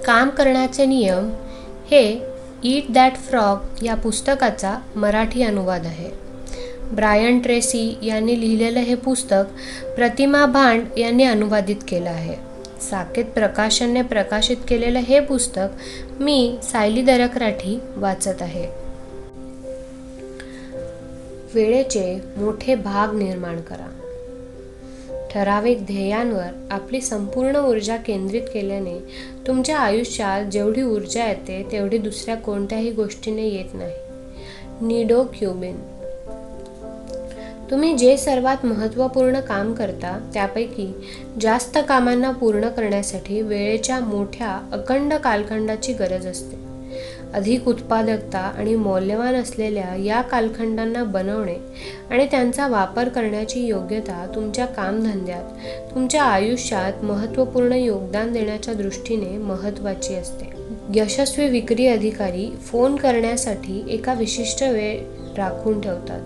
काम करण्याचे नियम हे ईट दॅट फ्रॉग या पुस्तकाचा मराठी अनुवाद आहे. ब्रायन ट्रेसी यांनी लिहिलेलं हे पुस्तक प्रतिमा भांड यांनी अनुवादित केलं आहे. साकेत प्रकाशनने प्रकाशित केलेलं हे पुस्तक मी सायली दरकराठी वाचत आहे. वेळेचे मोठे भाग निर्माण करा. ठराविक ध्येयांवर आपली संपूर्ण ऊर्जा केंद्रित केल्याने तुमच्या आयुष्यात जेवढी ऊर्जा येते तेवढी दुसऱ्या कोणत्याही गोष्टीने येत नाही. निडो क्युबिन. तुम्ही जे सर्वात महत्त्वपूर्ण काम करता त्यापैकी जास्त कामांना पूर्ण करण्यासाठी वेळेच्या मोठ्या अखंड कालखंडाची गरज असते. अधिक उत्पादकता आणि मौल्यवान असलेल्या या कालखंडांना बनवणे आणि त्यांचा वापर करण्याची योग्यता तुमच्या कामधंद्यात तुमच्या आयुष्यात महत्त्वपूर्ण योगदान देण्याच्या दृष्टीने महत्त्वाची असते. यशस्वी विक्री अधिकारी फोन करण्यासाठी एका विशिष्ट वेळ राखून ठेवतात.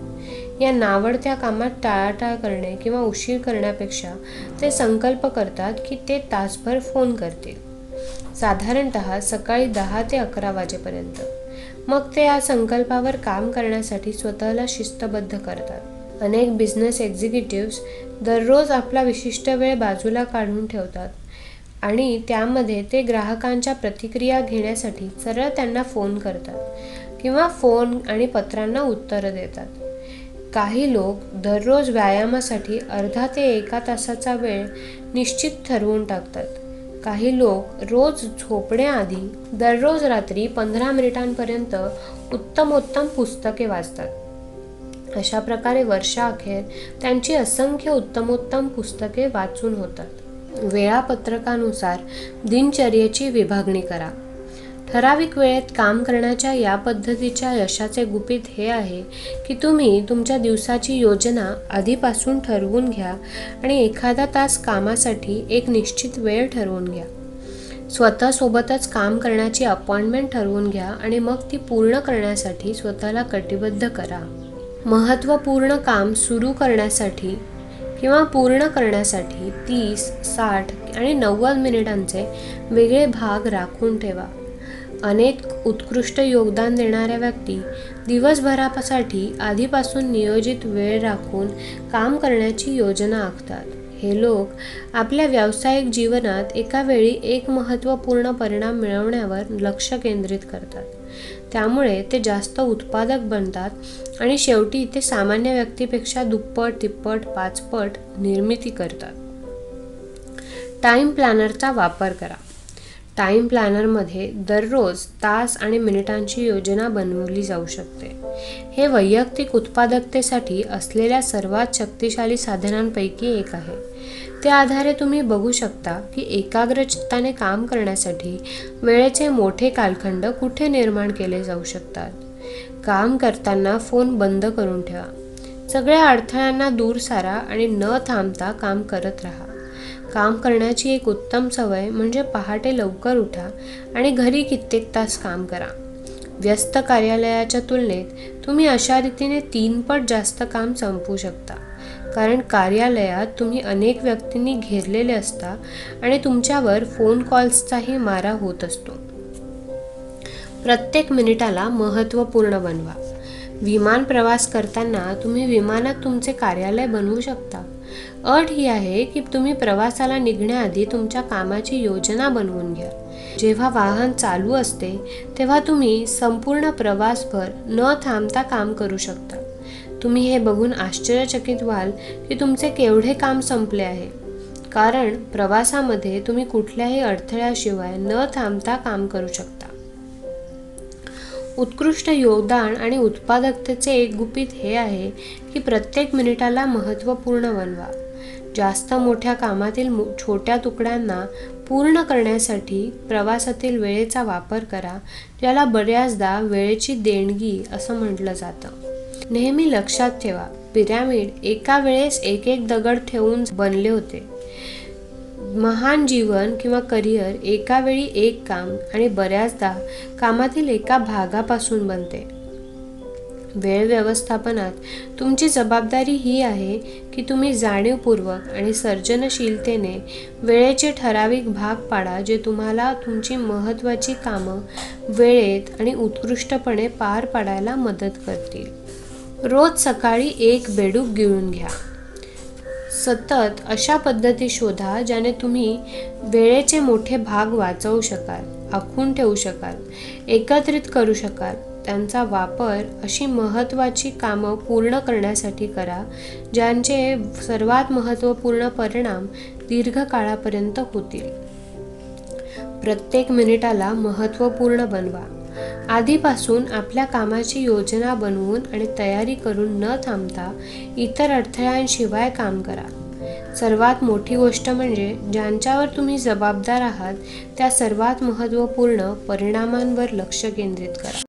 या नावडत्या कामात टाळाटाळ करणे किंवा उशीर करण्यापेक्षा ते संकल्प करतात की ते तासभर फोन करतील, साधारणतः सकाळी 10 ते 11 वाजेपर्यंत. मग ते या संकल्पावर काम करण्यासाठी स्वतःला शिस्तबद्ध करतात. अनेक बिझनेस एक्झिक्युटिव्स दररोज आपला विशिष्ट वेळ बाजूला काढून ठेवतात आणि त्यामध्ये ते ग्राहकांच्या प्रतिक्रिया घेण्यासाठी सरळ त्यांना फोन करतात किंवा फोन आणि पत्रांना उत्तरं देतात. काही लोक दररोज व्यायामासाठी अर्धा ते 1 तासाचा वेळ निश्चित ठरवून टाकतात. काही लोक रोज झोपण्याआधी दररोज रात्री 15 मिनिटांपर्यंत उत्तमोत्तम पुस्तके वाचतात. अशा प्रकारे वर्षाअखेर त्यांची असंख्य उत्तमोत्तम पुस्तके वाचून होतात. वेळापत्रकानुसार दिनचर्येची विभागणी करा. ठराविक वेळेत काम करण्याच्या या पद्धतीच्या यशाचे गुपित हे आहे की तुम्ही तुमच्या दिवसाची योजना आधीपासून ठरवून घ्या आणि एखादा तास कामासाठी एक निश्चित वेळ ठरवून घ्या. स्वतःसोबतच काम करण्याची अपॉइंटमेंट ठरवून घ्या आणि मग ती पूर्ण करण्यासाठी स्वतःला कटिबद्ध करा. महत्त्वपूर्ण काम सुरू करण्यासाठी किंवा पूर्ण करण्यासाठी 30, 60 आणि 90 मिनिटांचे वेगळे भाग राखून ठेवा. अनेक उत्कृष्ट योगदान देणाऱ्या व्यक्ती दिवसभरासाठी आधीपासून नियोजित वेळ राखून काम करण्याची योजना आखतात. हे लोक आपल्या व्यावसायिक जीवनात एका वेळी एक महत्त्वपूर्ण परिणाम मिळवण्यावर लक्ष केंद्रित करतात. त्यामुळे ते जास्त उत्पादक बनतात आणि शेवटी ते सामान्य व्यक्तीपेक्षा दुप्पट, तिप्पट, 5 पट निर्मिती करतात. टाइम प्लॅनरचा वापर करा. टाइम प्लॅनरमध्ये दररोज तास आणि मिनिटांची योजना बनवली जाऊ शकते. हे वैयक्तिक उत्पादकतेसाठी असलेल्या सर्वात शक्तिशाली साधनांपैकी एक आहे. त्या आधारे तुम्ही बघू शकता की एकाग्रचित्ताने काम करण्यासाठी वेळेचे मोठे कालखंड कुठे निर्माण केले जाऊ शकतात. काम करताना फोन बंद करून ठेवा. सगळ्या अडथळ्यांना दूर सारा आणि न थांबता काम करत राहा. काम करण्याची एक उत्तम सवय म्हणजे पहाटे लवकर उठा आणि घरी कित्येक तास काम करा. व्यस्त कार्यालयाच्या तुलनेत तुम्ही अशा रीतीने 3 पट जास्त काम संपवू शकता. कारण कार्यालयात तुम्ही अनेक व्यक्तींनी घेरलेले असता आणि तुमच्यावर फोन कॉल्सचाही मारा होत असतो. प्रत्येक मिनिटाला महत्त्वपूर्ण बनवा. विमान प्रवास करताना तुम्ही विमानात तुमचे कार्यालय बनवू शकता. अट ही आहे की तुम्ही प्रवासाला निघण्याआधी तुमच्या कामाची योजना बनवून घ्या. जेव्हा वाहन चालू असते तेव्हा तुम्ही संपूर्ण प्रवासभर न थांबता काम करू शकता. तुम्ही हे बघून आश्चर्यचकित व्हाल की तुमचे केवढे काम संपले आहे. कारण प्रवासामध्ये तुम्ही कुठल्याही अडथळ्याशिवाय न थांबता काम करू शकता. उत्कृष्ट योगदान आणि उत्पादकतेचे एक गुपित हे आहे की प्रत्येक मिनिटाला महत्त्वपूर्ण बनवा. जास्त मोठ्या कामातील छोट्या तुकड्यांना पूर्ण करण्यासाठी प्रवासातील वेळेचा वापर करा, ज्याला बऱ्याचदा वेळेची देणगी असं म्हटलं जातं. नेहमी लक्षात ठेवा, पिरॅमिड एका वेळेस एक एक दगड ठेवून बनले होते. महान जीवन किंवा करिअर एका वेळी एक काम आणि बऱ्याचदा कामातील एका भागापासून बनते. वेळ व्यवस्थापनात तुमची जबाबदारी ही आहे की तुम्ही जाणीवपूर्वक आणि सर्जनशीलतेने वेळेचे ठराविक भाग पाडा, जे तुम्हाला तुमची महत्त्वाची कामं वेळेत आणि उत्कृष्टपणे पार पाडायला मदत करतील. रोज सकाळी एक बेडूक गिळून घ्या. सतत अशा पद्धती शोधा ज्याने तुम्ही वेळेचे मोठे भाग वाचवू शकाल, आखून ठेवू शकाल, एकत्रित करू शकाल. त्यांचा वापर अशी महत्त्वाची कामं पूर्ण करण्यासाठी करा ज्यांचे सर्वात महत्त्वपूर्ण परिणाम दीर्घकाळापर्यंत होतील. प्रत्येक मिनिटाला महत्त्वपूर्ण बनवा. आधीपासून आपल्या कामाची योजना बनवून आणि तयारी करून न थांबता इतर अडथळ्यांशिवाय काम करा. सर्वात मोठी गोष्ट म्हणजे ज्यांच्यावर तुम्ही जबाबदार आहात त्या सर्वात महत्त्वपूर्ण परिणामांवर लक्ष केंद्रित करा.